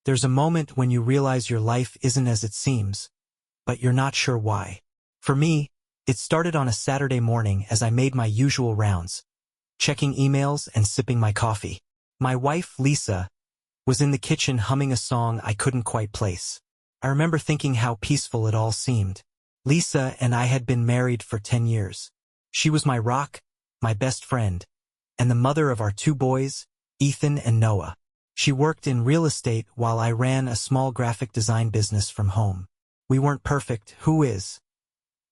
There's a moment when you realize your life isn't as it seems, but you're not sure why. For me, it started on a Saturday morning as I made my usual rounds, checking emails and sipping my coffee. My wife, Lisa, was in the kitchen humming a song I couldn't quite place. I remember thinking how peaceful it all seemed. Lisa and I had been married for 10 years. She was my rock, my best friend, and the mother of our 2 boys, Ethan and Noah. She worked in real estate while I ran a small graphic design business from home. We weren't perfect, who is?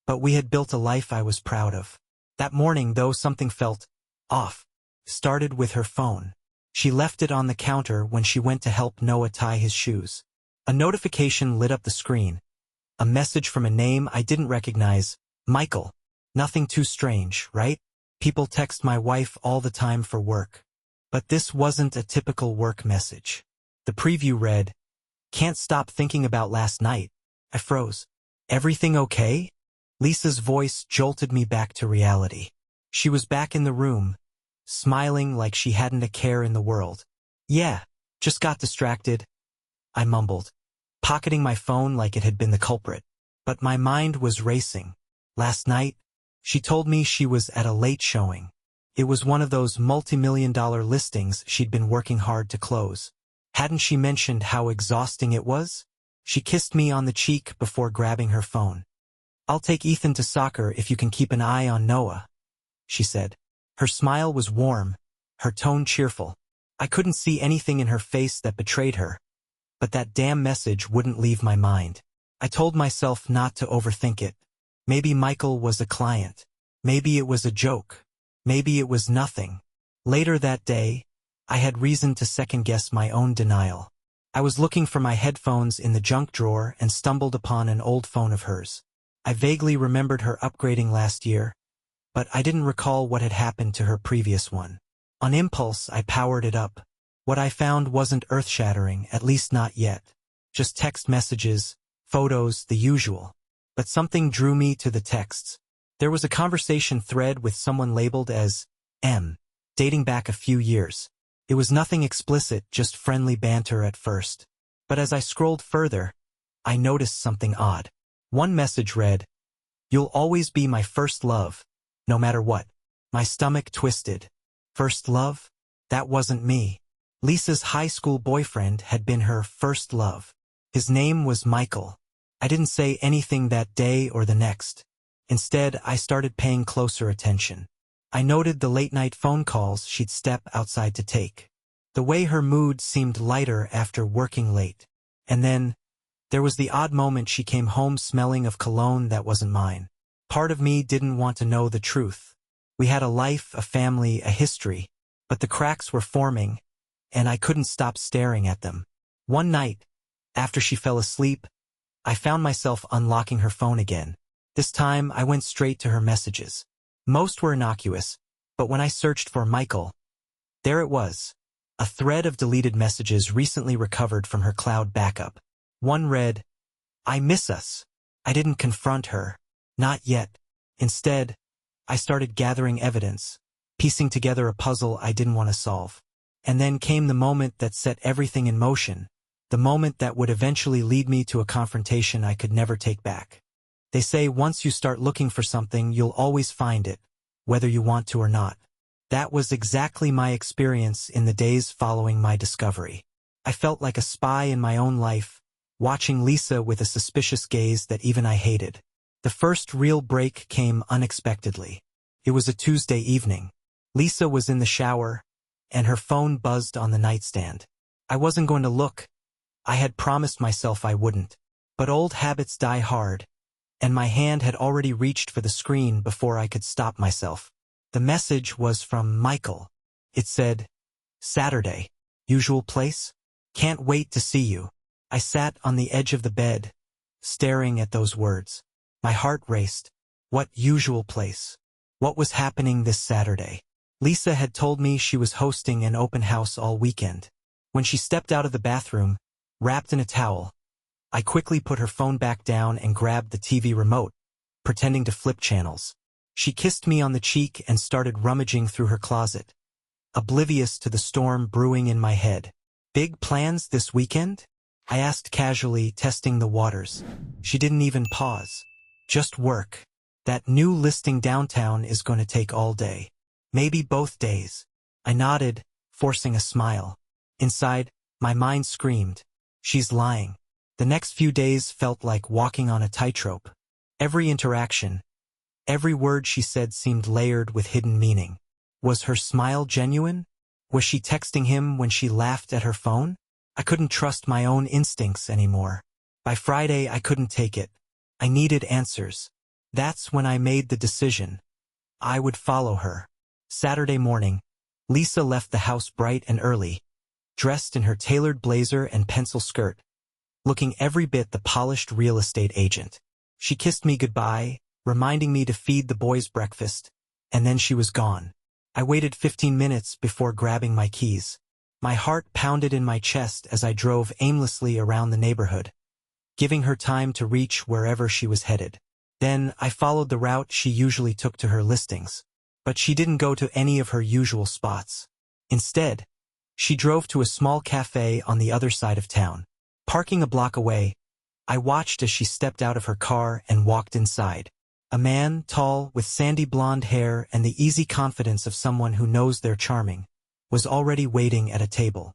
But we had built a life I was proud of. That morning, though, something felt off. Started with her phone. She left it on the counter when she went to help Noah tie his shoes. A notification lit up the screen. A message from a name I didn't recognize. Michael. Nothing too strange, right? People text my wife all the time for work. But this wasn't a typical work message. The preview read, "Can't stop thinking about last night." I froze. "Everything okay?" Lisa's voice jolted me back to reality. She was back in the room, smiling like she hadn't a care in the world. "Yeah, just got distracted," I mumbled, pocketing my phone like it had been the culprit. But my mind was racing. Last night, she told me she was at a late showing. It was one of those multi-million-dollar listings she'd been working hard to close. Hadn't she mentioned how exhausting it was? She kissed me on the cheek before grabbing her phone. "I'll take Ethan to soccer if you can keep an eye on Noah," she said. Her smile was warm, her tone cheerful. I couldn't see anything in her face that betrayed her, but that damn message wouldn't leave my mind. I told myself not to overthink it. Maybe Michael was a client. Maybe it was a joke. Maybe it was nothing. Later that day, I had reason to second-guess my own denial. I was looking for my headphones in the junk drawer and stumbled upon an old phone of hers. I vaguely remembered her upgrading last year, but I didn't recall what had happened to her previous one. On impulse, I powered it up. What I found wasn't earth-shattering, at least not yet. Just text messages, photos, the usual. But something drew me to the texts. There was a conversation thread with someone labeled as M, dating back a few years. It was nothing explicit, just friendly banter at first. But as I scrolled further, I noticed something odd. One message read, "You'll always be my first love, no matter what." My stomach twisted. First love? That wasn't me. Lisa's high school boyfriend had been her first love. His name was Michael. I didn't say anything that day or the next. Instead, I started paying closer attention. I noted the late-night phone calls she'd step outside to take. The way her mood seemed lighter after working late. And then, there was the odd moment she came home smelling of cologne that wasn't mine. Part of me didn't want to know the truth. We had a life, a family, a history, but the cracks were forming, and I couldn't stop staring at them. One night, after she fell asleep, I found myself unlocking her phone again. This time, I went straight to her messages. Most were innocuous, but when I searched for Michael, there it was. A thread of deleted messages recently recovered from her cloud backup. One read, "I miss us." I didn't confront her. Not yet. Instead, I started gathering evidence, piecing together a puzzle I didn't want to solve. And then came the moment that set everything in motion, the moment that would eventually lead me to a confrontation I could never take back. They say once you start looking for something, you'll always find it, whether you want to or not. That was exactly my experience in the days following my discovery. I felt like a spy in my own life, watching Lisa with a suspicious gaze that even I hated. The first real break came unexpectedly. It was a Tuesday evening. Lisa was in the shower, and her phone buzzed on the nightstand. I wasn't going to look. I had promised myself I wouldn't. But old habits die hard, and my hand had already reached for the screen before I could stop myself. The message was from Michael. It said, "Saturday. Usual place? Can't wait to see you." I sat on the edge of the bed, staring at those words. My heart raced. What usual place? What was happening this Saturday? Lisa had told me she was hosting an open house all weekend. When she stepped out of the bathroom, wrapped in a towel, I quickly put her phone back down and grabbed the TV remote, pretending to flip channels. She kissed me on the cheek and started rummaging through her closet, oblivious to the storm brewing in my head. "Big plans this weekend?" I asked casually, testing the waters. She didn't even pause. Just work. That new listing downtown is going to take all day. Maybe both days. I nodded, forcing a smile. Inside, my mind screamed, she's lying. The next few days felt like walking on a tightrope. Every interaction, every word she said seemed layered with hidden meaning. Was her smile genuine? Was she texting him when she laughed at her phone? I couldn't trust my own instincts anymore. By Friday, I couldn't take it. I needed answers. That's when I made the decision. I would follow her. Saturday morning, Lisa left the house bright and early, dressed in her tailored blazer and pencil skirt, looking every bit the polished real estate agent. She kissed me goodbye, reminding me to feed the boys breakfast, and then she was gone. I waited 15 minutes before grabbing my keys. My heart pounded in my chest as I drove aimlessly around the neighborhood, giving her time to reach wherever she was headed. Then I followed the route she usually took to her listings. But she didn't go to any of her usual spots. Instead, she drove to a small cafe on the other side of town. Parking a block away, I watched as she stepped out of her car and walked inside. A man, tall, with sandy blonde hair and the easy confidence of someone who knows they're charming, was already waiting at a table.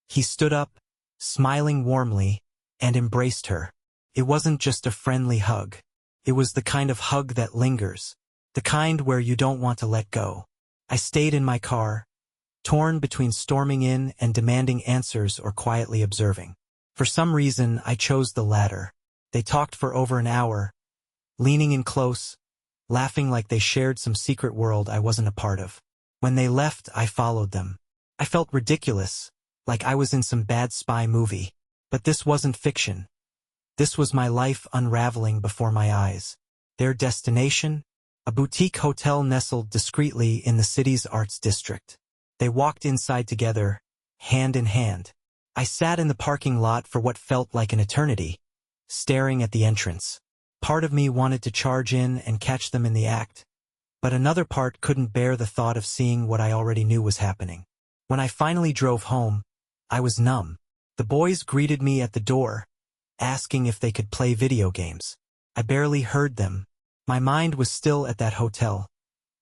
He stood up, smiling warmly, and embraced her. It wasn't just a friendly hug. It was the kind of hug that lingers. The kind where you don't want to let go. I stayed in my car, torn between storming in and demanding answers or quietly observing. For some reason, I chose the latter. They talked for over an hour, leaning in close, laughing like they shared some secret world I wasn't a part of. When they left, I followed them. I felt ridiculous, like I was in some bad spy movie. But this wasn't fiction. This was my life unraveling before my eyes. Their destination? A boutique hotel nestled discreetly in the city's arts district. They walked inside together, hand in hand. I sat in the parking lot for what felt like an eternity, staring at the entrance. Part of me wanted to charge in and catch them in the act, but another part couldn't bear the thought of seeing what I already knew was happening. When I finally drove home, I was numb. The boys greeted me at the door, asking if they could play video games. I barely heard them. My mind was still at that hotel,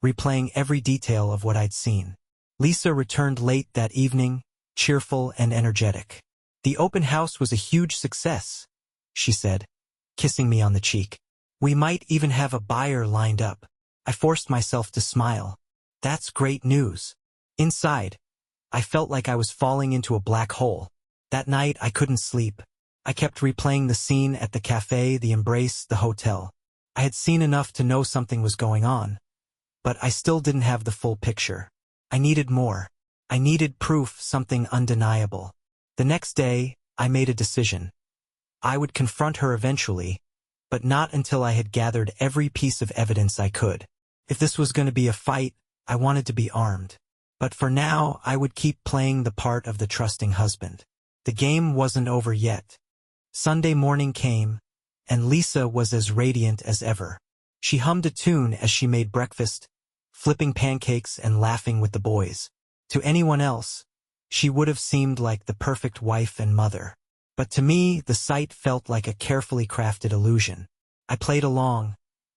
replaying every detail of what I'd seen. Lisa returned late that evening, cheerful and energetic. The open house was a huge success, she said, kissing me on the cheek. We might even have a buyer lined up. I forced myself to smile. That's great news. Inside, I felt like I was falling into a black hole. That night, I couldn't sleep. I kept replaying the scene at the cafe, the embrace, the hotel. I had seen enough to know something was going on, but I still didn't have the full picture. I needed more. I needed proof, something undeniable. The next day, I made a decision. I would confront her eventually, but not until I had gathered every piece of evidence I could. If this was going to be a fight, I wanted to be armed. But for now, I would keep playing the part of the trusting husband. The game wasn't over yet. Sunday morning came, and Lisa was as radiant as ever. She hummed a tune as she made breakfast, flipping pancakes and laughing with the boys. To anyone else, she would have seemed like the perfect wife and mother. But to me, the sight felt like a carefully crafted illusion. I played along,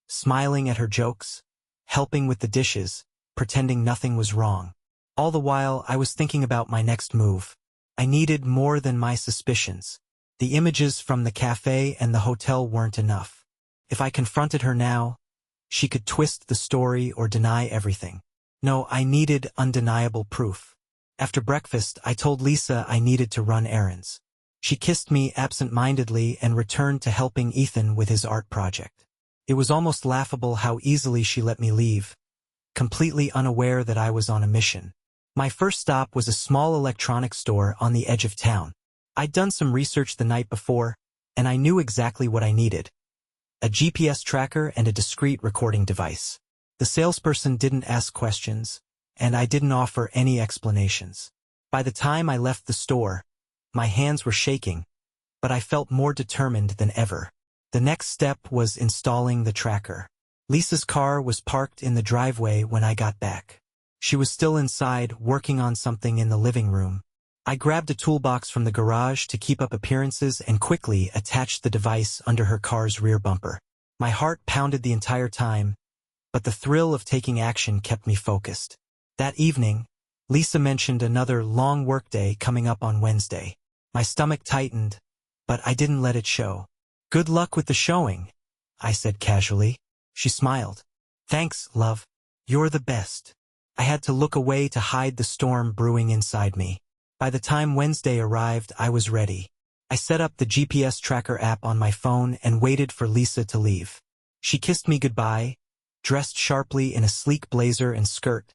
smiling at her jokes, helping with the dishes, pretending nothing was wrong. All the while, I was thinking about my next move. I needed more than my suspicions. The images from the cafe and the hotel weren't enough. If I confronted her now, she could twist the story or deny everything. No, I needed undeniable proof. After breakfast, I told Lisa I needed to run errands. She kissed me absent-mindedly and returned to helping Ethan with his art project. It was almost laughable how easily she let me leave, completely unaware that I was on a mission. My first stop was a small electronics store on the edge of town. I'd done some research the night before, and I knew exactly what I needed: a GPS tracker and a discreet recording device. The salesperson didn't ask questions, and I didn't offer any explanations. By the time I left the store, my hands were shaking, but I felt more determined than ever. The next step was installing the tracker. Lisa's car was parked in the driveway when I got back. She was still inside, working on something in the living room. I grabbed a toolbox from the garage to keep up appearances and quickly attached the device under her car's rear bumper. My heart pounded the entire time, but the thrill of taking action kept me focused. That evening, Lisa mentioned another long workday coming up on Wednesday. My stomach tightened, but I didn't let it show. "Good luck with the showing," I said casually. She smiled. "Thanks, love. You're the best." I had to look away to hide the storm brewing inside me. By the time Wednesday arrived, I was ready. I set up the GPS tracker app on my phone and waited for Lisa to leave. She kissed me goodbye, dressed sharply in a sleek blazer and skirt,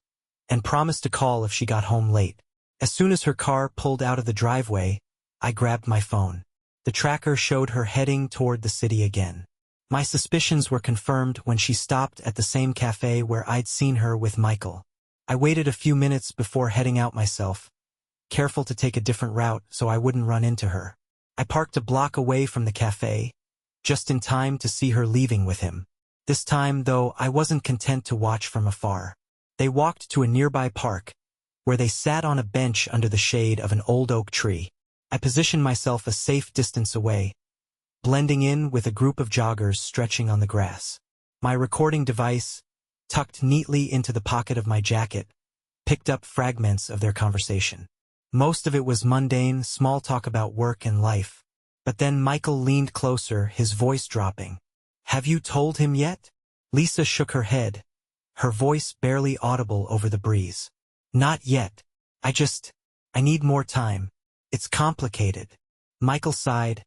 and promised to call if she got home late. As soon as her car pulled out of the driveway, I grabbed my phone. The tracker showed her heading toward the city again. My suspicions were confirmed when she stopped at the same cafe where I'd seen her with Michael. I waited a few minutes before heading out myself, careful to take a different route so I wouldn't run into her. I parked a block away from the cafe, just in time to see her leaving with him. This time, though, I wasn't content to watch from afar. They walked to a nearby park, where they sat on a bench under the shade of an old oak tree. I positioned myself a safe distance away, blending in with a group of joggers stretching on the grass. My recording device, tucked neatly into the pocket of my jacket, picked up fragments of their conversation. Most of it was mundane, small talk about work and life. But then Michael leaned closer, his voice dropping. "Have you told him yet?" Lisa shook her head, her voice barely audible over the breeze. "Not yet. I need more time. It's complicated." Michael sighed,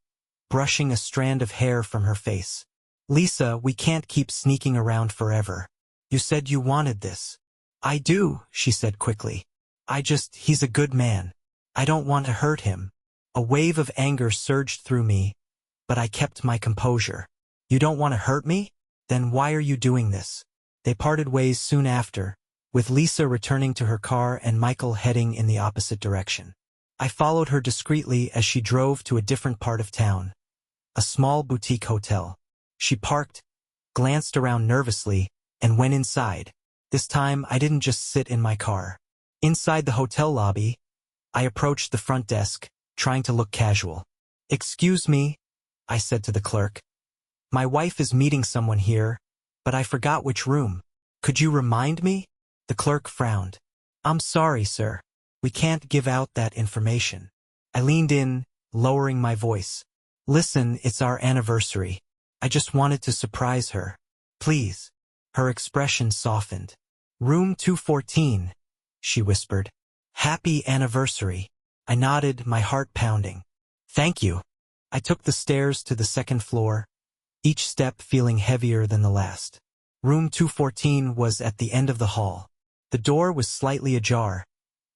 brushing a strand of hair from her face. "Lisa, we can't keep sneaking around forever. You said you wanted this." "I do," she said quickly. He's a good man. I don't want to hurt him." A wave of anger surged through me, but I kept my composure. "You don't want to hurt me? Then why are you doing this?" They parted ways soon after, with Lisa returning to her car and Michael heading in the opposite direction. I followed her discreetly as she drove to a different part of town, a small boutique hotel. She parked, glanced around nervously, and went inside. This time, I didn't just sit in my car. Inside the hotel lobby, I approached the front desk, trying to look casual. "Excuse me," I said to the clerk. "My wife is meeting someone here, but I forgot which room. Could you remind me?" The clerk frowned. "I'm sorry, sir. We can't give out that information." I leaned in, lowering my voice. "Listen, it's our anniversary. I just wanted to surprise her. Please." Her expression softened. "Room 214, she whispered. "Happy anniversary." I nodded, my heart pounding. "Thank you." I took the stairs to the second floor, each step feeling heavier than the last. Room 214 was at the end of the hall. The door was slightly ajar,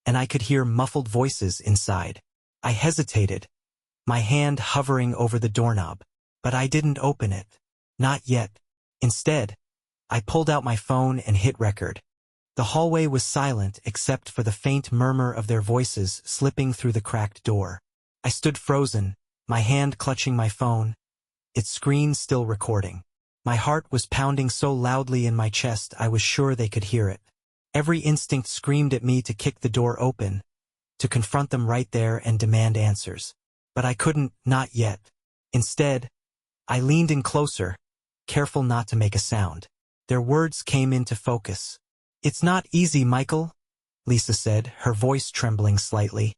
and I could hear muffled voices inside. I hesitated, my hand hovering over the doorknob, but I didn't open it. Not yet. Instead, I pulled out my phone and hit record. The hallway was silent except for the faint murmur of their voices slipping through the cracked door. I stood frozen, my hand clutching my phone, its screen still recording. My heart was pounding so loudly in my chest I was sure they could hear it. Every instinct screamed at me to kick the door open, to confront them right there and demand answers. But I couldn't, not yet. Instead, I leaned in closer, careful not to make a sound. Their words came into focus. "It's not easy, Michael," Lisa said, her voice trembling slightly.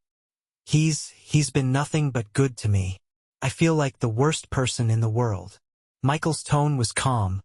He's been nothing but good to me. I feel like the worst person in the world." Michael's tone was calm,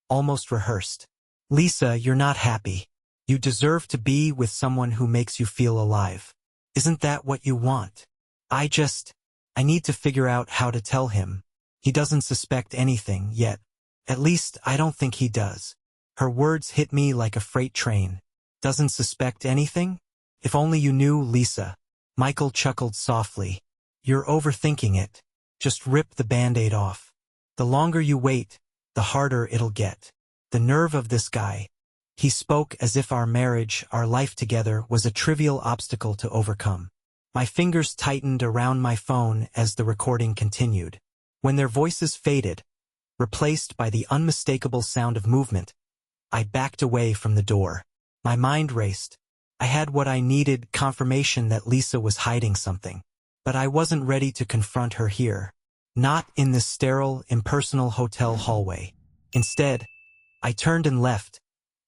almost rehearsed. "Lisa, you're not happy. You deserve to be with someone who makes you feel alive. Isn't that what you want? I need to figure out how to tell him. He doesn't suspect anything yet. At least, I don't think he does." Her words hit me like a freight train. "Doesn't suspect anything? If only you knew, Lisa." Michael chuckled softly. "You're overthinking it. Just rip the Band-Aid off. The longer you wait, the harder it'll get. The nerve of this guy." He spoke as if our marriage, our life together, was a trivial obstacle to overcome. My fingers tightened around my phone as the recording continued. When their voices faded, replaced by the unmistakable sound of movement, I backed away from the door. My mind raced, I had what I needed, confirmation that Lisa was hiding something. But I wasn't ready to confront her here. Not in this sterile, impersonal hotel hallway. Instead, I turned and left,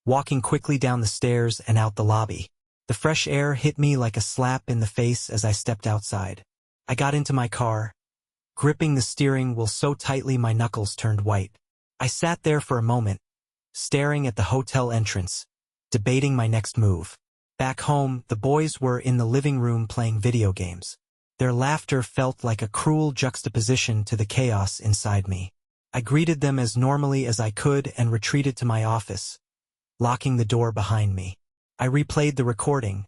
walking quickly down the stairs and out the lobby. The fresh air hit me like a slap in the face as I stepped outside. I got into my car, gripping the steering wheel so tightly my knuckles turned white. I sat there for a moment, staring at the hotel entrance, debating my next move. Back home, the boys were in the living room playing video games. Their laughter felt like a cruel juxtaposition to the chaos inside me. I greeted them as normally as I could and retreated to my office, locking the door behind me. I replayed the recording,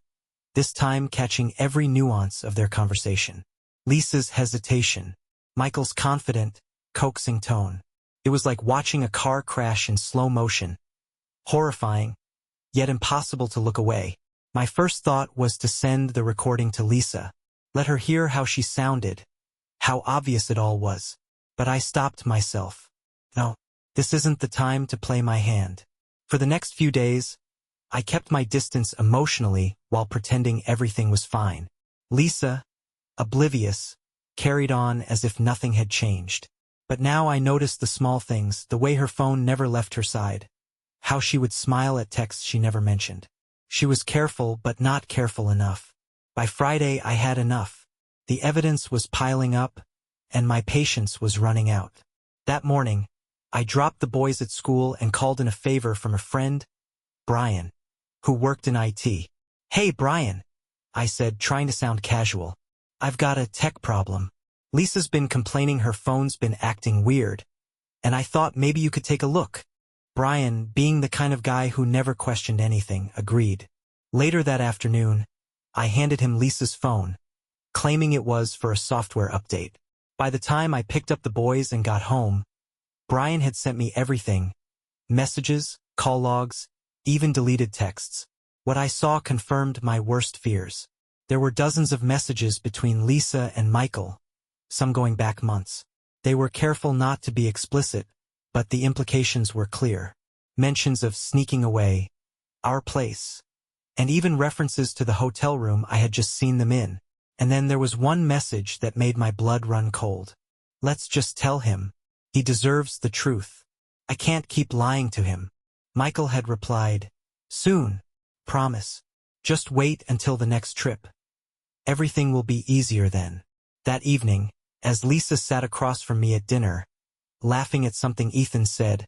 this time catching every nuance of their conversation. Lisa's hesitation, Michael's confident, coaxing tone. It was like watching a car crash in slow motion. Horrifying, yet impossible to look away. My first thought was to send the recording to Lisa. Let her hear how she sounded, how obvious it all was. But I stopped myself. No, this isn't the time to play my hand. For the next few days, I kept my distance emotionally while pretending everything was fine. Lisa, oblivious, carried on as if nothing had changed. But now I noticed the small things, the way her phone never left her side, how she would smile at texts she never mentioned. She was careful but not careful enough. By Friday I had enough. The evidence was piling up, and my patience was running out. That morning, I dropped the boys at school and called in a favor from a friend, Brian, who worked in IT. "Hey Brian," I said, trying to sound casual. "I've got a tech problem. Lisa's been complaining her phone's been acting weird, and I thought maybe you could take a look." Brian, being the kind of guy who never questioned anything, agreed. Later that afternoon, I handed him Lisa's phone, claiming it was for a software update. By the time I picked up the boys and got home, Brian had sent me everything: messages, call logs, even deleted texts. What I saw confirmed my worst fears. There were dozens of messages between Lisa and Michael, some going back months. They were careful not to be explicit, but the implications were clear. Mentions of sneaking away, our place, and even references to the hotel room I had just seen them in. And then there was one message that made my blood run cold. "Let's just tell him. He deserves the truth. I can't keep lying to him." Michael had replied, "Soon. Promise. Just wait until the next trip. Everything will be easier then." That evening, as Lisa sat across from me at dinner, laughing at something Ethan said,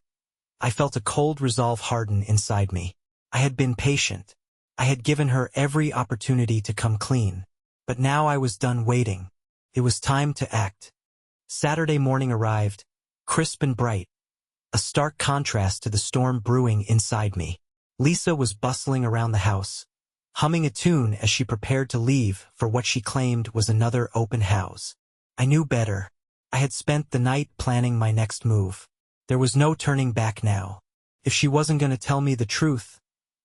I felt a cold resolve harden inside me. I had been patient. I had given her every opportunity to come clean. But now I was done waiting. It was time to act. Saturday morning arrived, crisp and bright, a stark contrast to the storm brewing inside me. Lisa was bustling around the house, humming a tune as she prepared to leave for what she claimed was another open house. I knew better. I had spent the night planning my next move. There was no turning back now. If she wasn't going to tell me the truth,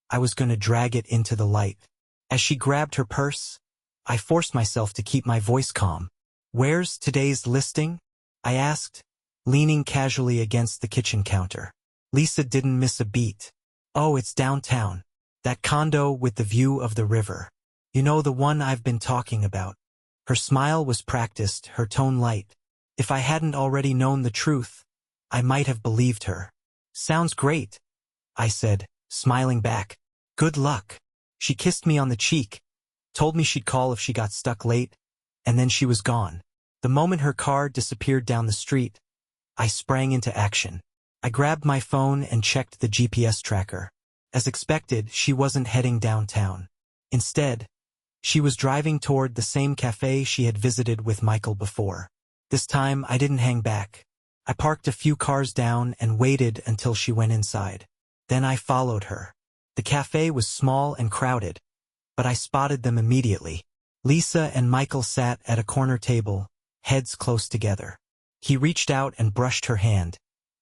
I was going to drag it into the light. As she grabbed her purse, I forced myself to keep my voice calm. "Where's today's listing?" I asked, leaning casually against the kitchen counter. Lisa didn't miss a beat. "Oh, it's downtown. That condo with the view of the river. You know, the one I've been talking about." Her smile was practiced, her tone light. If I hadn't already known the truth, I might have believed her. "Sounds great," I said, smiling back. "Good luck." She kissed me on the cheek, told me she'd call if she got stuck late, and then she was gone. The moment her car disappeared down the street, I sprang into action. I grabbed my phone and checked the GPS tracker. As expected, she wasn't heading downtown. Instead, she was driving toward the same cafe she had visited with Michael before. This time, I didn't hang back. I parked a few cars down and waited until she went inside. Then I followed her. The cafe was small and crowded, but I spotted them immediately. Lisa and Michael sat at a corner table, heads close together. He reached out and brushed her hand,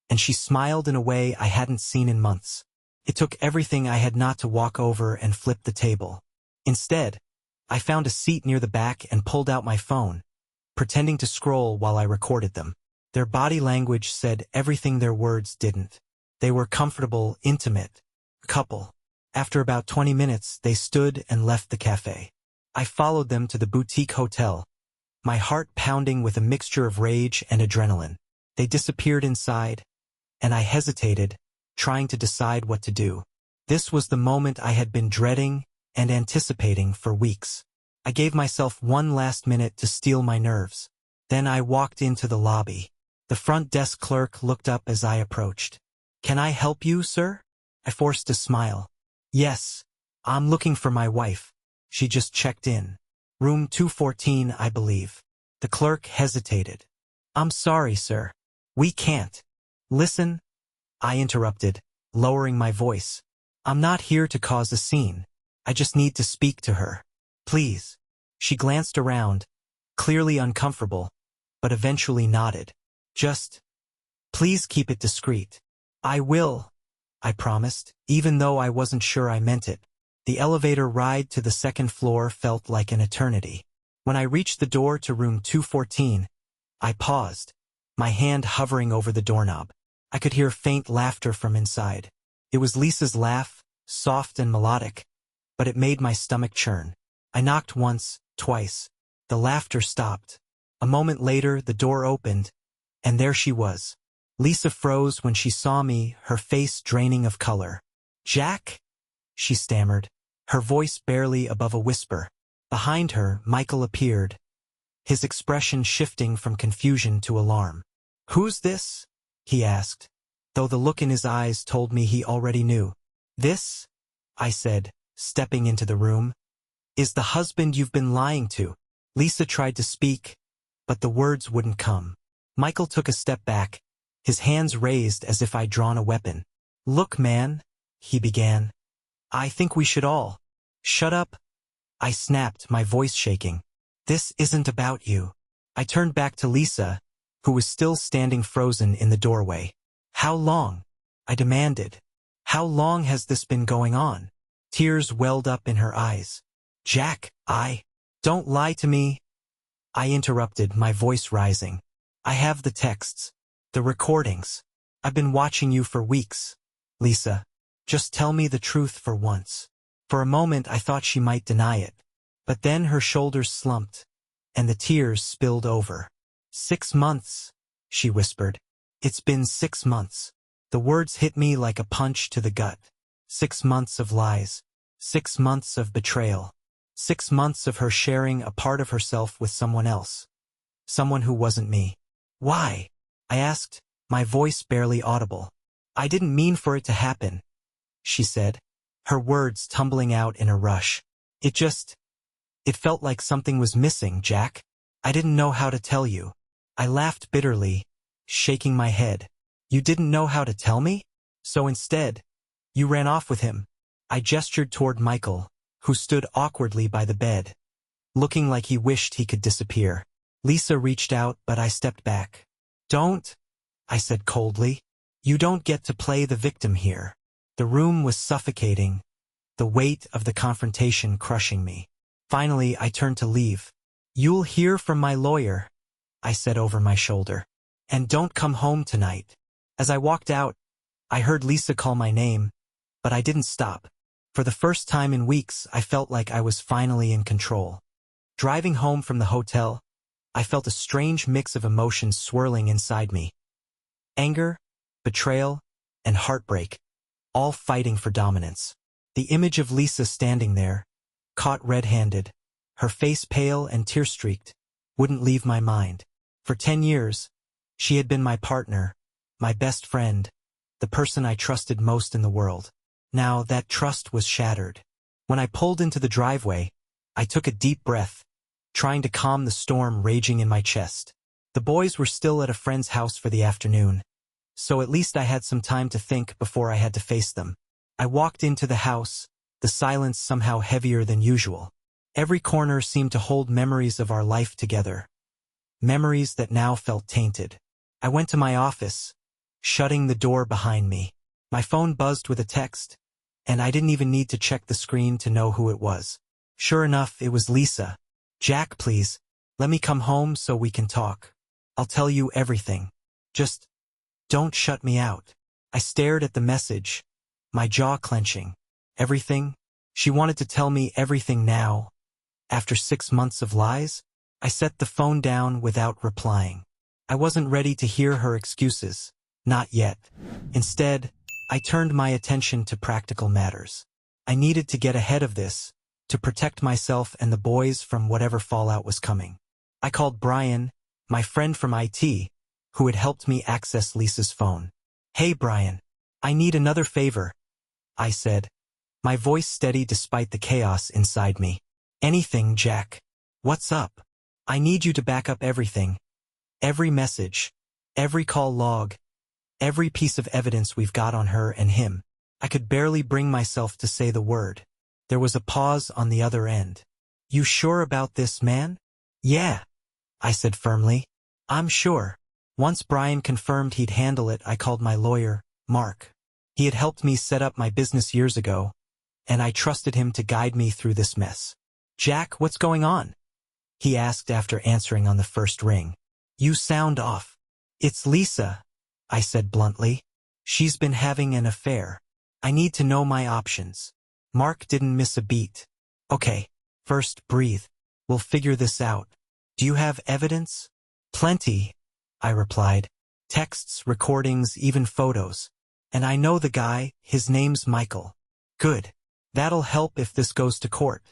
and she smiled in a way I hadn't seen in months. It took everything I had not to walk over and flip the table. Instead, I found a seat near the back and pulled out my phone, pretending to scroll while I recorded them. Their body language said everything their words didn't. They were comfortable, intimate, couple. After about 20 minutes, they stood and left the cafe. I followed them to the boutique hotel, my heart pounding with a mixture of rage and adrenaline. They disappeared inside, and I hesitated, trying to decide what to do. This was the moment I had been dreading and anticipating for weeks. I gave myself one last minute to steel my nerves. Then I walked into the lobby. The front desk clerk looked up as I approached. "Can I help you, sir?" I forced a smile. "Yes, I'm looking for my wife. She just checked in. Room 214, I believe." The clerk hesitated. "I'm sorry, sir. We can't." "Listen," I interrupted, lowering my voice. "I'm not here to cause a scene. I just need to speak to her. Please." She glanced around, clearly uncomfortable, but eventually nodded. "Just, please keep it discreet." "I will," I promised, even though I wasn't sure I meant it. The elevator ride to the second floor felt like an eternity. When I reached the door to room 214, I paused, my hand hovering over the doorknob. I could hear faint laughter from inside. It was Lisa's laugh, soft and melodic, but it made my stomach churn. I knocked once, twice. The laughter stopped. A moment later, the door opened, and there she was. Lisa froze when she saw me, her face draining of color. "Jack?" she stammered, her voice barely above a whisper. Behind her, Michael appeared, his expression shifting from confusion to alarm. "Who's this?" he asked, though the look in his eyes told me he already knew. "This," I said, stepping into the room, "is the husband you've been lying to." Lisa tried to speak, but the words wouldn't come. Michael took a step back, his hands raised as if I'd drawn a weapon. "Look, man," he began. "I think we should all—" "Shut up," I snapped, my voice shaking. "This isn't about you." I turned back to Lisa, who was still standing frozen in the doorway. "How long?" I demanded. "How long has this been going on?" Tears welled up in her eyes. "Jack, Don't lie to me," I interrupted, my voice rising. "I have the texts, the recordings. I've been watching you for weeks. Lisa, just tell me the truth for once." For a moment I thought she might deny it, but then her shoulders slumped, and the tears spilled over. 6 months, she whispered. "It's been 6 months. The words hit me like a punch to the gut. 6 months of lies. 6 months of betrayal. 6 months of her sharing a part of herself with someone else. Someone who wasn't me. "Why?" I asked, my voice barely audible. "I didn't mean for it to happen," she said, her words tumbling out in a rush. It felt like something was missing, Jack. I didn't know how to tell you." I laughed bitterly, shaking my head. "You didn't know how to tell me? So instead, you ran off with him." I gestured toward Michael, who stood awkwardly by the bed, looking like he wished he could disappear. Lisa reached out, but I stepped back. "Don't," I said coldly. "You don't get to play the victim here." The room was suffocating, the weight of the confrontation crushing me. Finally, I turned to leave. "You'll hear from my lawyer," I said over my shoulder. "And don't come home tonight." As I walked out, I heard Lisa call my name, but I didn't stop. For the first time in weeks, I felt like I was finally in control. Driving home from the hotel, I felt a strange mix of emotions swirling inside me. Anger, betrayal, and heartbreak, all fighting for dominance. The image of Lisa standing there, caught red-handed, her face pale and tear-streaked, wouldn't leave my mind. For 10 years, she had been my partner, my best friend, the person I trusted most in the world. Now that trust was shattered. When I pulled into the driveway, I took a deep breath, trying to calm the storm raging in my chest. The boys were still at a friend's house for the afternoon, so at least I had some time to think before I had to face them. I walked into the house, the silence somehow heavier than usual. Every corner seemed to hold memories of our life together, memories that now felt tainted. I went to my office, shutting the door behind me. My phone buzzed with a text, and I didn't even need to check the screen to know who it was. Sure enough, it was Lisa. "Jack, please, let me come home so we can talk. I'll tell you everything. Just don't shut me out." I stared at the message, my jaw clenching. Everything? She wanted to tell me everything now. After 6 months of lies? I set the phone down without replying. I wasn't ready to hear her excuses. Not yet. Instead, I turned my attention to practical matters. I needed to get ahead of this, to protect myself and the boys from whatever fallout was coming. I called Brian, my friend from IT, who had helped me access Lisa's phone. "Hey Brian, I need another favor," I said, my voice steady despite the chaos inside me. "Anything, Jack. What's up? I need you to back up everything. Every message, every call log, every piece of evidence we've got on her and him." I could barely bring myself to say the word. There was a pause on the other end. "You sure about this, man?" "Yeah," I said firmly. "I'm sure." Once Brian confirmed he'd handle it, I called my lawyer, Mark. He had helped me set up my business years ago, and I trusted him to guide me through this mess. "Jack, what's going on?" he asked after answering on the first ring. "You sound off." "It's Lisa," I said bluntly. "She's been having an affair. I need to know my options." Mark didn't miss a beat. "Okay, first breathe. We'll figure this out. Do you have evidence?" "Plenty," I replied. "Texts, recordings, even photos. And I know the guy, his name's Michael." "Good. That'll help if this goes to court,"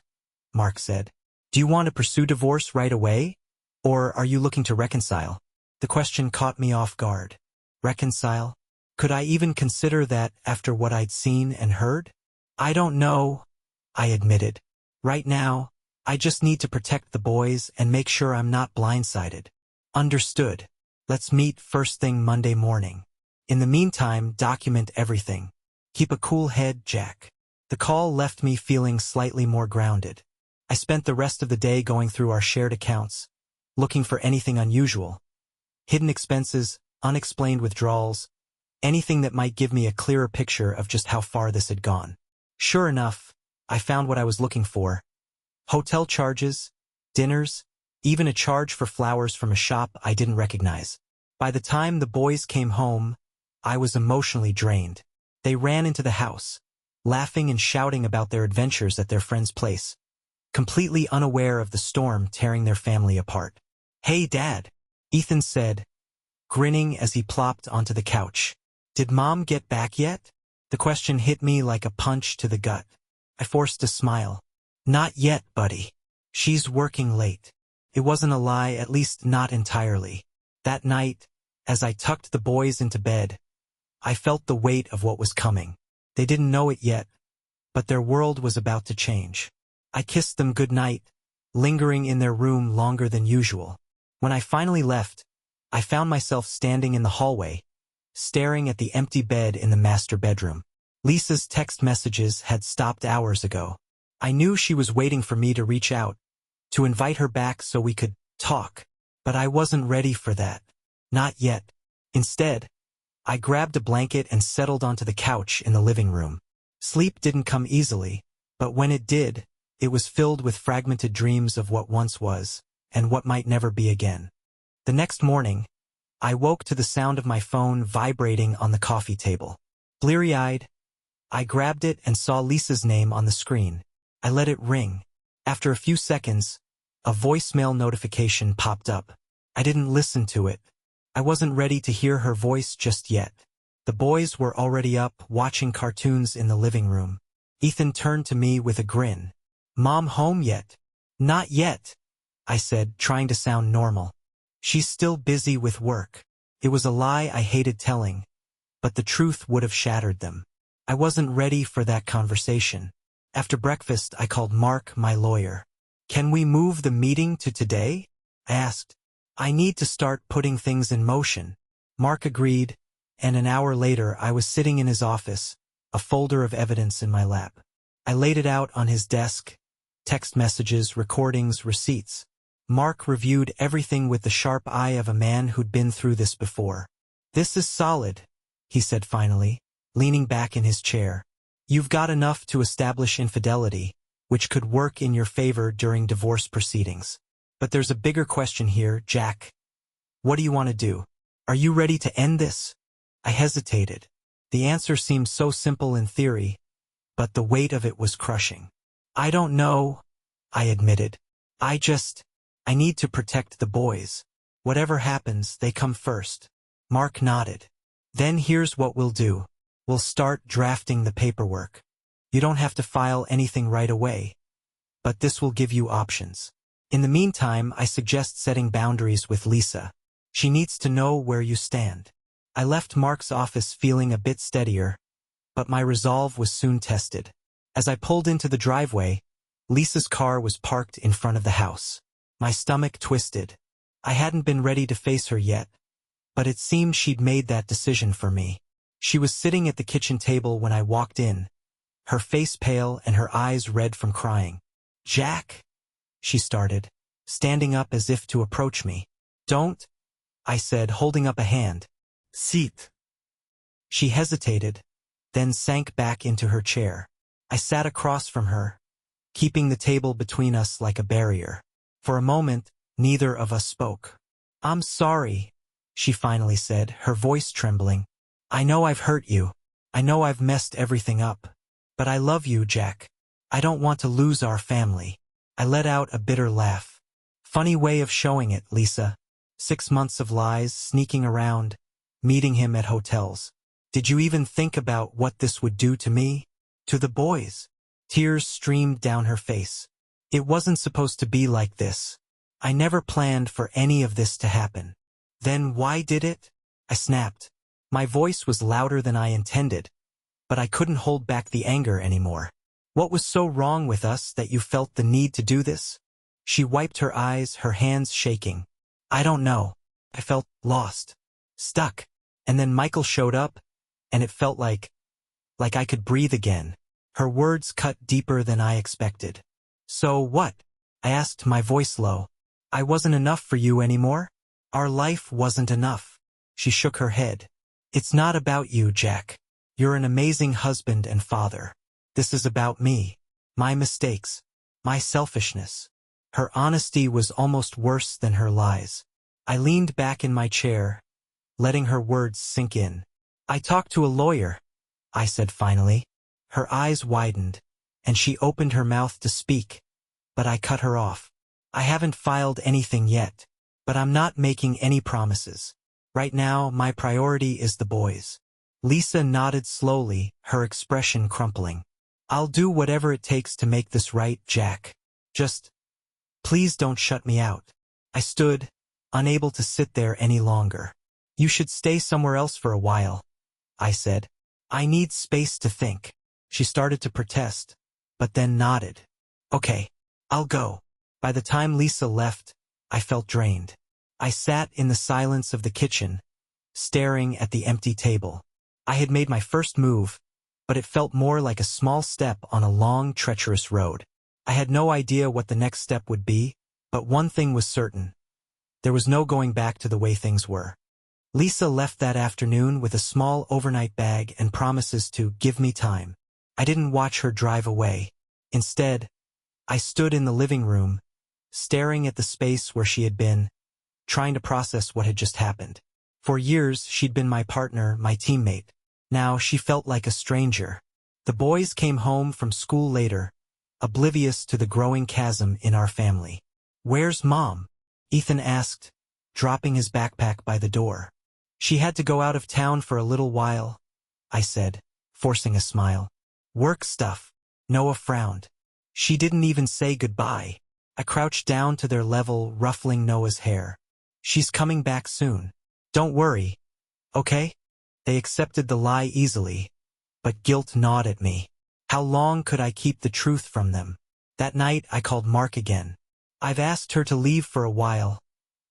Mark said. "Do you want to pursue divorce right away? Or are you looking to reconcile?" The question caught me off guard. Reconcile? Could I even consider that after what I'd seen and heard? "I don't know," I admitted. "Right now, I just need to protect the boys and make sure I'm not blindsided." "Understood. Let's meet first thing Monday morning. In the meantime, document everything. Keep a cool head, Jack." The call left me feeling slightly more grounded. I spent the rest of the day going through our shared accounts, looking for anything unusual. Hidden expenses, unexplained withdrawals, anything that might give me a clearer picture of just how far this had gone. Sure enough, I found what I was looking for. Hotel charges, dinners, even a charge for flowers from a shop I didn't recognize. By the time the boys came home, I was emotionally drained. They ran into the house, laughing and shouting about their adventures at their friend's place, completely unaware of the storm tearing their family apart. "Hey, Dad," Ethan said, grinning as he plopped onto the couch. "Did Mom get back yet?" The question hit me like a punch to the gut. I forced a smile. "Not yet, buddy. She's working late." It wasn't a lie, at least not entirely. That night, as I tucked the boys into bed, I felt the weight of what was coming. They didn't know it yet, but their world was about to change. I kissed them goodnight, lingering in their room longer than usual. When I finally left, I found myself standing in the hallway, staring at the empty bed in the master bedroom. Lisa's text messages had stopped hours ago. I knew she was waiting for me to reach out, to invite her back so we could talk, but I wasn't ready for that. Not yet. Instead, I grabbed a blanket and settled onto the couch in the living room. Sleep didn't come easily, but when it did, it was filled with fragmented dreams of what once was, and what might never be again. The next morning, I woke to the sound of my phone vibrating on the coffee table. Bleary-eyed, I grabbed it and saw Lisa's name on the screen. I let it ring. After a few seconds, a voicemail notification popped up. I didn't listen to it. I wasn't ready to hear her voice just yet. The boys were already up, watching cartoons in the living room. Ethan turned to me with a grin. "Mom home yet?" "Not yet," I said, trying to sound normal. "She's still busy with work." It was a lie I hated telling, but the truth would have shattered them. I wasn't ready for that conversation. After breakfast, I called Mark, my lawyer. "Can we move the meeting to today?" I asked. "I need to start putting things in motion." Mark agreed, and an hour later I was sitting in his office, a folder of evidence in my lap. I laid it out on his desk, text messages, recordings, receipts. Mark reviewed everything with the sharp eye of a man who'd been through this before. "This is solid," he said finally, leaning back in his chair. "You've got enough to establish infidelity, which could work in your favor during divorce proceedings. But there's a bigger question here, Jack. What do you want to do? Are you ready to end this?" I hesitated. The answer seemed so simple in theory, but the weight of it was crushing. I don't know, I admitted. I need to protect the boys. Whatever happens, they come first. Mark nodded. Then here's what we'll do. We'll start drafting the paperwork. You don't have to file anything right away, but this will give you options. In the meantime, I suggest setting boundaries with Lisa. She needs to know where you stand. I left Mark's office feeling a bit steadier, but my resolve was soon tested. As I pulled into the driveway, Lisa's car was parked in front of the house. My stomach twisted. I hadn't been ready to face her yet, but it seemed she'd made that decision for me. She was sitting at the kitchen table when I walked in, her face pale and her eyes red from crying. "Jack," she started, standing up as if to approach me. "Don't," I said, holding up a hand. "Sit." She hesitated, then sank back into her chair. I sat across from her, keeping the table between us like a barrier. For a moment, neither of us spoke. "I'm sorry," she finally said, her voice trembling. "I know I've hurt you. I know I've messed everything up. But I love you, Jack. I don't want to lose our family." I let out a bitter laugh. "Funny way of showing it, Lisa. 6 months of lies, sneaking around, meeting him at hotels. Did you even think about what this would do to me? To the boys?" Tears streamed down her face. "It wasn't supposed to be like this. I never planned for any of this to happen." "Then why did it?" I snapped. My voice was louder than I intended, but I couldn't hold back the anger anymore. "What was so wrong with us that you felt the need to do this?" She wiped her eyes, her hands shaking. "I don't know. I felt lost. Stuck. And then Michael showed up, and it felt like I could breathe again." Her words cut deeper than I expected. "So what?" I asked, my voice low. "I wasn't enough for you anymore? Our life wasn't enough." She shook her head. "It's not about you, Jack. You're an amazing husband and father. This is about me, my mistakes, my selfishness." Her honesty was almost worse than her lies. I leaned back in my chair, letting her words sink in. "I talked to a lawyer," I said finally. Her eyes widened, and she opened her mouth to speak, but I cut her off. "I haven't filed anything yet, but I'm not making any promises. Right now, my priority is the boys." Lisa nodded slowly, her expression crumpling. "I'll do whatever it takes to make this right, Jack. Just, please don't shut me out." I stood, unable to sit there any longer. "You should stay somewhere else for a while," I said. "I need space to think." She started to protest, but then nodded. "Okay, I'll go." By the time Lisa left, I felt drained. I sat in the silence of the kitchen, staring at the empty table. I had made my first move, but it felt more like a small step on a long, treacherous road. I had no idea what the next step would be, but one thing was certain. There was no going back to the way things were. Lisa left that afternoon with a small overnight bag and promises to give me time. I didn't watch her drive away. Instead, I stood in the living room, staring at the space where she had been, trying to process what had just happened. For years, she'd been my partner, my teammate. Now she felt like a stranger. The boys came home from school later, oblivious to the growing chasm in our family. "Where's Mom?" Ethan asked, dropping his backpack by the door. "She had to go out of town for a little while," I said, forcing a smile. "Work stuff." Noah frowned. "She didn't even say goodbye." I crouched down to their level, ruffling Noah's hair. "She's coming back soon. Don't worry. Okay?" They accepted the lie easily, but guilt gnawed at me. How long could I keep the truth from them? That night I called Mark again. "I've asked her to leave for a while,"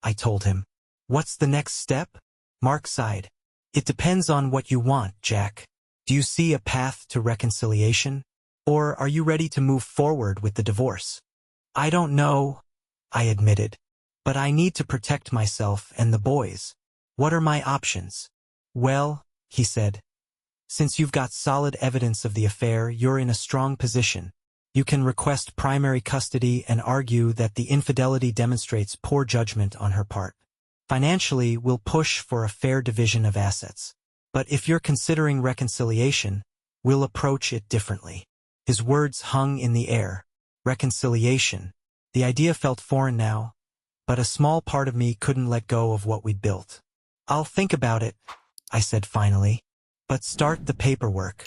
I told him. "What's the next step?" Mark sighed. "It depends on what you want, Jack. Do you see a path to reconciliation? Or are you ready to move forward with the divorce?" "I don't know," I admitted. "But I need to protect myself and the boys. What are my options?" "Well," he said, "since you've got solid evidence of the affair, you're in a strong position. You can request primary custody and argue that the infidelity demonstrates poor judgment on her part. Financially, we'll push for a fair division of assets. But if you're considering reconciliation, we'll approach it differently. His words hung in the air. Reconciliation. The idea felt foreign now, but a small part of me couldn't let go of what we'd built. "I'll think about it," I said finally. "But start the paperwork.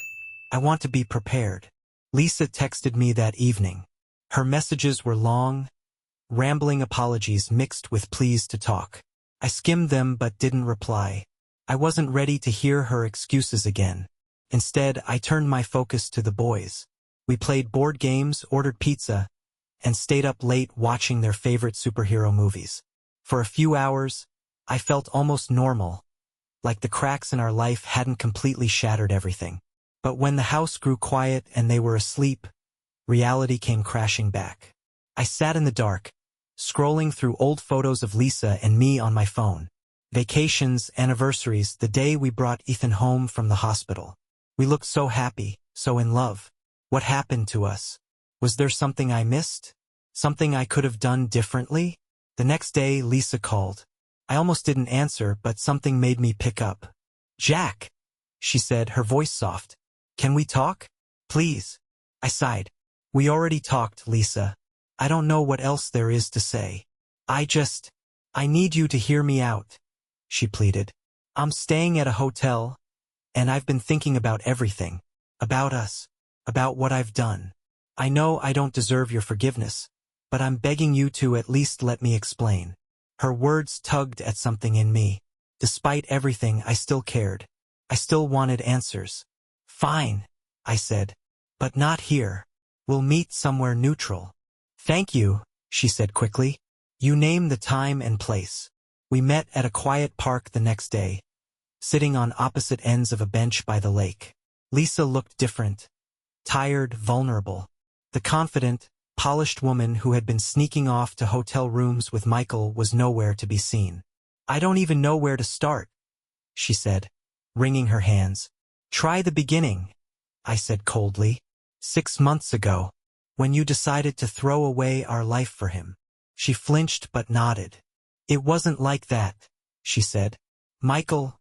I want to be prepared." Lisa texted me that evening. Her messages were long, rambling apologies mixed with pleas to talk. I skimmed them but didn't reply. I wasn't ready to hear her excuses again. Instead, I turned my focus to the boys. We played board games, ordered pizza, and stayed up late watching their favorite superhero movies. For a few hours, I felt almost normal, like the cracks in our life hadn't completely shattered everything. But when the house grew quiet and they were asleep, reality came crashing back. I sat in the dark, scrolling through old photos of Lisa and me on my phone. Vacations, anniversaries, the day we brought Ethan home from the hospital. We looked so happy, so in love. What happened to us? Was there something I missed? Something I could have done differently? The next day, Lisa called. I almost didn't answer, but something made me pick up. "Jack," she said, her voice soft. "Can we talk? Please." I sighed. "We already talked, Lisa. I don't know what else there is to say. I need you to hear me out," she pleaded. "I'm staying at a hotel, and I've been thinking about everything. About us. About what I've done. I know I don't deserve your forgiveness, but I'm begging you to at least let me explain." Her words tugged at something in me. Despite everything, I still cared. I still wanted answers. "Fine," I said. "But not here. We'll meet somewhere neutral." "Thank you," she said quickly. "You name the time and place." We met at a quiet park the next day, sitting on opposite ends of a bench by the lake. Lisa looked different. Tired, vulnerable. The confident, polished woman who had been sneaking off to hotel rooms with Michael was nowhere to be seen. "I don't even know where to start," she said, wringing her hands. "Try the beginning," I said coldly. "6 months ago, when you decided to throw away our life for him." She flinched but nodded. "It wasn't like that," she said. "Michael,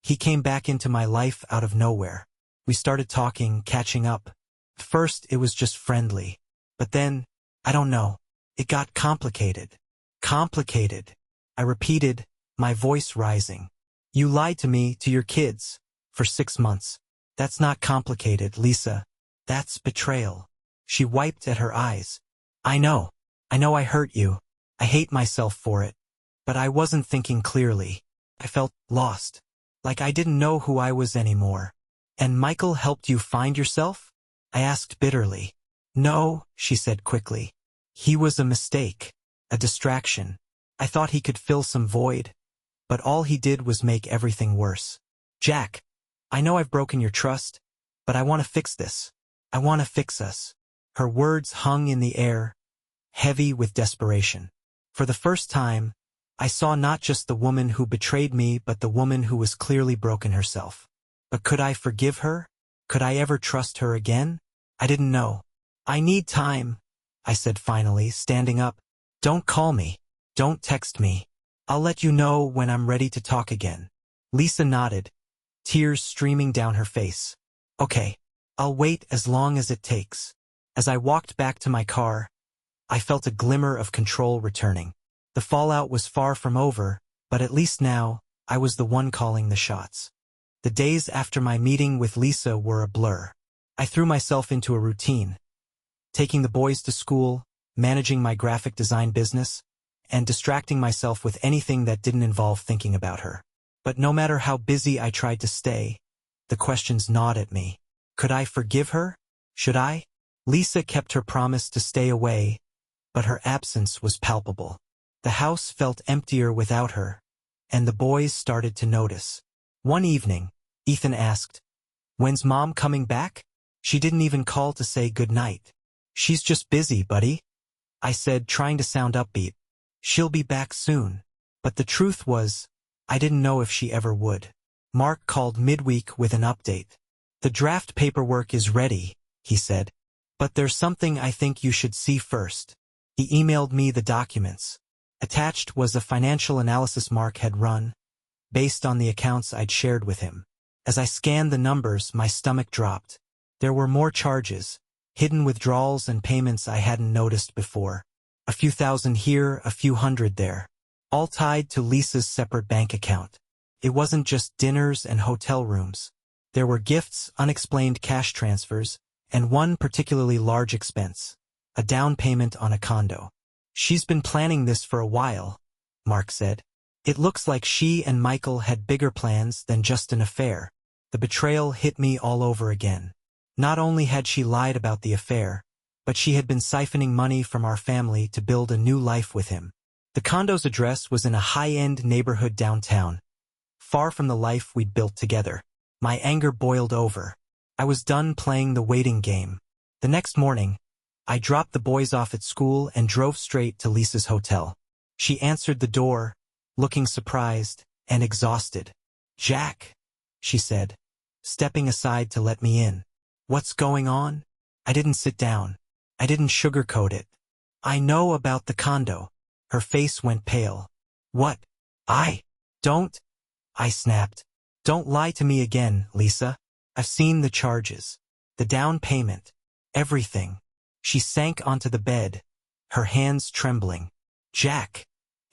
he came back into my life out of nowhere. We started talking, catching up. At first, it was just friendly. But then, I don't know, it got complicated." "Complicated," I repeated, my voice rising. "You lied to me, to your kids, for 6 months. That's not complicated, Lisa. That's betrayal." She wiped at her eyes. I know I hurt you. I hate myself for it. But I wasn't thinking clearly. I felt lost. Like I didn't know who I was anymore." "And Michael helped you find yourself?" I asked bitterly. "No," she said quickly. "He was a mistake. A distraction. I thought he could fill some void. But all he did was make everything worse. Jack, I know I've broken your trust, but I want to fix this. I want to fix us." Her words hung in the air, heavy with desperation. For the first time, I saw not just the woman who betrayed me, but the woman who was clearly broken herself. But could I forgive her? Could I ever trust her again? I didn't know. "I need time," I said finally, standing up. "Don't call me. Don't text me. I'll let you know when I'm ready to talk again." Lisa nodded, tears streaming down her face. "Okay, I'll wait as long as it takes." As I walked back to my car, I felt a glimmer of control returning. The fallout was far from over, but at least now, I was the one calling the shots. The days after my meeting with Lisa were a blur. I threw myself into a routine, taking the boys to school, managing my graphic design business, and distracting myself with anything that didn't involve thinking about her. But no matter how busy I tried to stay, the questions gnawed at me. Could I forgive her? Should I? Lisa kept her promise to stay away, but her absence was palpable. The house felt emptier without her, and the boys started to notice. One evening, Ethan asked, "When's Mom coming back?" She didn't even call to say goodnight. "She's just busy, buddy," I said, trying to sound upbeat. "She'll be back soon." But the truth was, I didn't know if she ever would. Mark called midweek with an update. "The draft paperwork is ready," he said. "But there's something I think you should see first." He emailed me the documents. Attached was a financial analysis Mark had run, based on the accounts I'd shared with him. As I scanned the numbers, my stomach dropped. There were more charges, hidden withdrawals and payments I hadn't noticed before. A few thousand here, a few hundred there. All tied to Lisa's separate bank account. It wasn't just dinners and hotel rooms. There were gifts, unexplained cash transfers, and one particularly large expense. A down payment on a condo. "She's been planning this for a while," Mark said. It looks like she and Michael had bigger plans than just an affair. The betrayal hit me all over again. Not only had she lied about the affair, but she had been siphoning money from our family to build a new life with him. The condo's address was in a high-end neighborhood downtown, far from the life we'd built together. My anger boiled over. I was done playing the waiting game. The next morning, I dropped the boys off at school and drove straight to Lisa's hotel. She answered the door, looking surprised and exhausted. "Jack," she said, stepping aside to let me in. "What's going on?" I didn't sit down. I didn't sugarcoat it. "I know about the condo." Her face went pale. "What? Don't," I snapped. "Don't lie to me again, Lisa. I've seen the charges. The down payment. Everything." She sank onto the bed, her hands trembling. "Jack,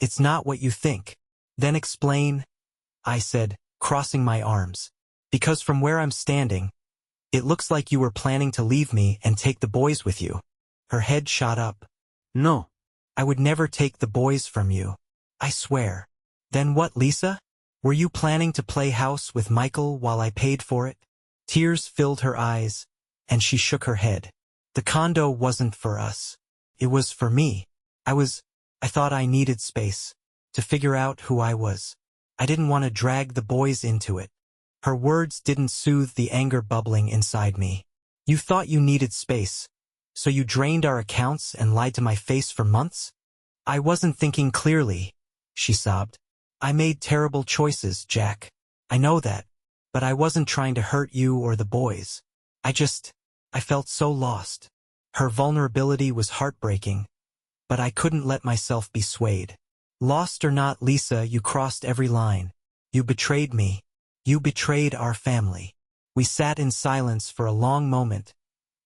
it's not what you think." "Then explain," I said, crossing my arms. "Because from where I'm standing, it looks like you were planning to leave me and take the boys with you." Her head shot up. "No. I would never take the boys from you. I swear." "Then what, Lisa? Were you planning to play house with Michael while I paid for it?" Tears filled her eyes, and she shook her head. "The condo wasn't for us. It was for me. I thought I needed space to figure out who I was. I didn't want to drag the boys into it." Her words didn't soothe the anger bubbling inside me. "You thought you needed space, so you drained our accounts and lied to my face for months?" "I wasn't thinking clearly," she sobbed. "I made terrible choices, Jack. I know that, but I wasn't trying to hurt you or the boys. I felt so lost." Her vulnerability was heartbreaking, but I couldn't let myself be swayed. "Lost or not, Lisa, you crossed every line. You betrayed me. You betrayed our family." We sat in silence for a long moment,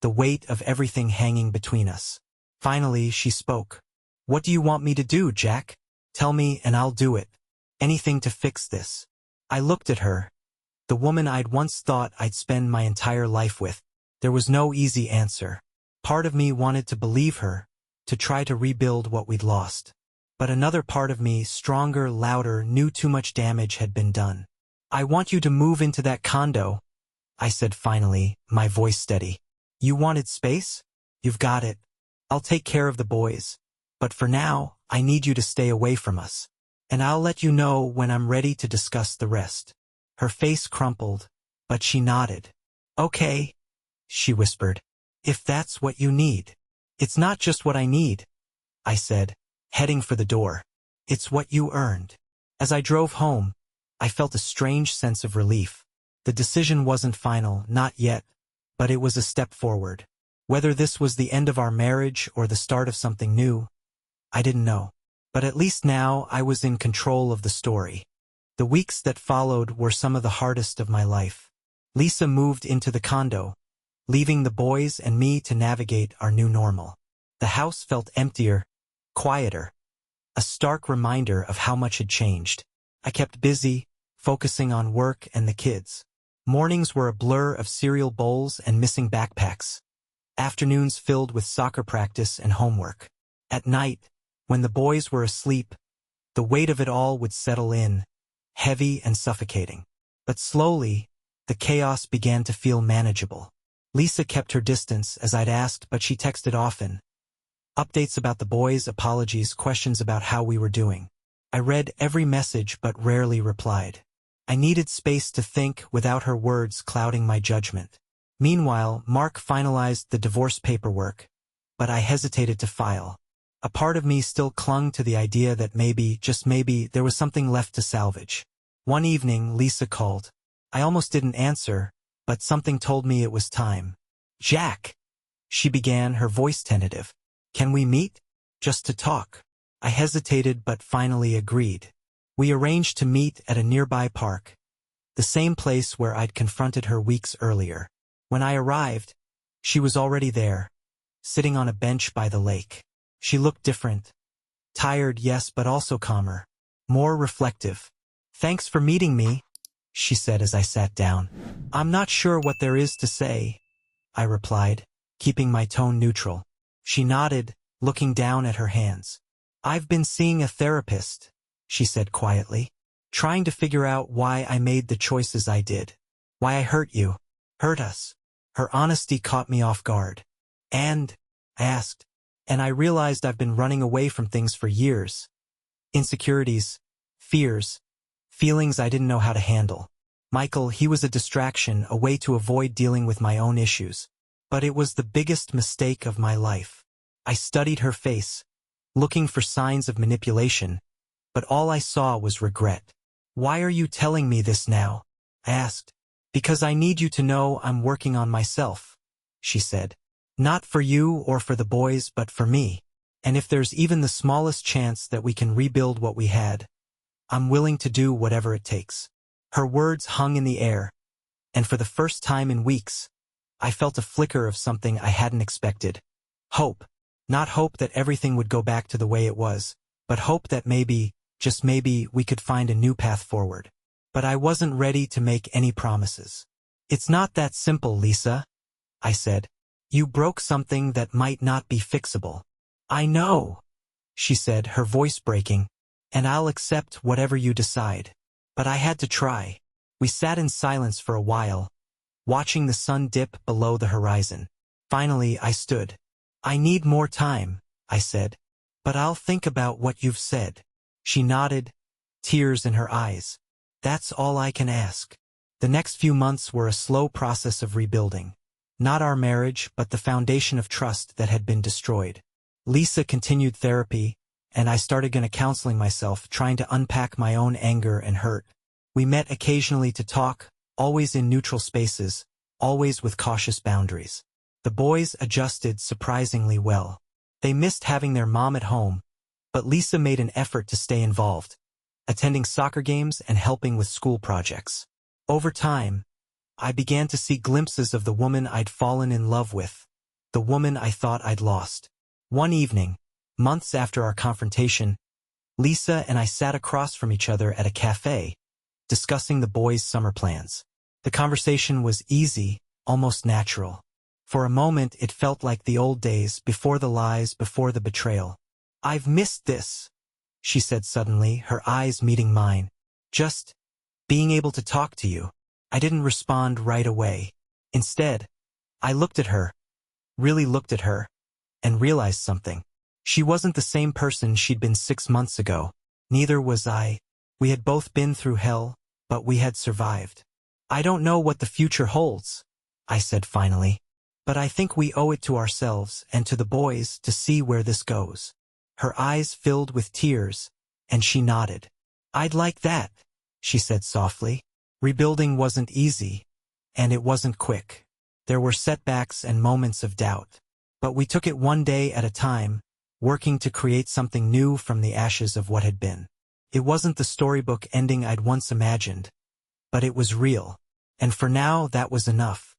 the weight of everything hanging between us. Finally, she spoke. "What do you want me to do, Jack? Tell me and I'll do it. Anything to fix this." I looked at her, the woman I'd once thought I'd spend my entire life with. There was no easy answer. Part of me wanted to believe her, to try to rebuild what we'd lost. But another part of me, stronger, louder, knew too much damage had been done. "I want you to move into that condo," I said finally, my voice steady. "You wanted space? You've got it. I'll take care of the boys. But for now, I need you to stay away from us. And I'll let you know when I'm ready to discuss the rest." Her face crumpled, but she nodded. "Okay," she whispered. "If that's what you need." "It's not just what I need," I said, heading for the door. "It's what you earned." As I drove home, I felt a strange sense of relief. The decision wasn't final, not yet, but it was a step forward. Whether this was the end of our marriage or the start of something new, I didn't know. But at least now I was in control of the story. The weeks that followed were some of the hardest of my life. Lisa moved into the condo, leaving the boys and me to navigate our new normal. The house felt emptier, quieter, a stark reminder of how much had changed. I kept busy, focusing on work and the kids. Mornings were a blur of cereal bowls and missing backpacks. Afternoons filled with soccer practice and homework. At night, when the boys were asleep, the weight of it all would settle in, heavy and suffocating. But slowly, the chaos began to feel manageable. Lisa kept her distance as I'd asked, but she texted often. Updates about the boys, apologies, questions about how we were doing. I read every message but rarely replied. I needed space to think without her words clouding my judgment. Meanwhile, Mark finalized the divorce paperwork, but I hesitated to file. A part of me still clung to the idea that maybe, just maybe, there was something left to salvage. One evening, Lisa called. I almost didn't answer, but something told me it was time. "Jack," she began, her voice tentative. "Can we meet? Just to talk." I hesitated but finally agreed. We arranged to meet at a nearby park, the same place where I'd confronted her weeks earlier. When I arrived, She was already there, sitting on a bench by the lake. She looked different. Tired, yes, but also calmer. More reflective. "Thanks for meeting me," she said as I sat down. "I'm not sure what there is to say," I replied, keeping my tone neutral. She nodded, looking down at her hands. "I've been seeing a therapist," she said quietly, "trying to figure out why I made the choices I did. Why I hurt you, hurt us." Her honesty caught me off guard. "And?" I asked. "And I realized I've been running away from things for years. Insecurities, fears, feelings I didn't know how to handle. Michael, he was a distraction, a way to avoid dealing with my own issues. But it was the biggest mistake of my life." I studied her face, looking for signs of manipulation, but all I saw was regret. "Why are you telling me this now?" I asked. "Because I need you to know I'm working on myself," she said. "Not for you or for the boys, but for me. And if there's even the smallest chance that we can rebuild what we had, I'm willing to do whatever it takes." Her words hung in the air, and for the first time in weeks, I felt a flicker of something I hadn't expected. Hope. Not hope that everything would go back to the way it was, but hope that maybe, just maybe, we could find a new path forward. But I wasn't ready to make any promises. "It's not that simple, Lisa," I said. "You broke something that might not be fixable." "I know," she said, her voice breaking, "and I'll accept whatever you decide." But I had to try. We sat in silence for a while, watching the sun dip below the horizon. Finally, I stood. "I need more time," I said, "but I'll think about what you've said." She nodded, tears in her eyes. "That's all I can ask." The next few months were a slow process of rebuilding. Not our marriage, but the foundation of trust that had been destroyed. Lisa continued therapy, and I started counseling myself, trying to unpack my own anger and hurt. We met occasionally to talk, always in neutral spaces, always with cautious boundaries. The boys adjusted surprisingly well. They missed having their mom at home, but Lisa made an effort to stay involved, attending soccer games and helping with school projects. Over time, I began to see glimpses of the woman I'd fallen in love with, the woman I thought I'd lost. One evening, months after our confrontation, Lisa and I sat across from each other at a cafe, discussing the boys' summer plans. The conversation was easy, almost natural. For a moment it felt like the old days, before the lies, before the betrayal. "I've missed this," she said suddenly, her eyes meeting mine. "Just being able to talk to you." I didn't respond right away. Instead, I looked at her, really looked at her, and realized something. She wasn't the same person she'd been 6 months ago. Neither was I. We had both been through hell, but we had survived. "I don't know what the future holds," I said finally, "but I think we owe it to ourselves and to the boys to see where this goes." Her eyes filled with tears, and she nodded. "I'd like that," she said softly. Rebuilding wasn't easy, and it wasn't quick. There were setbacks and moments of doubt. But we took it one day at a time, working to create something new from the ashes of what had been. It wasn't the storybook ending I'd once imagined, but it was real. And for now, that was enough.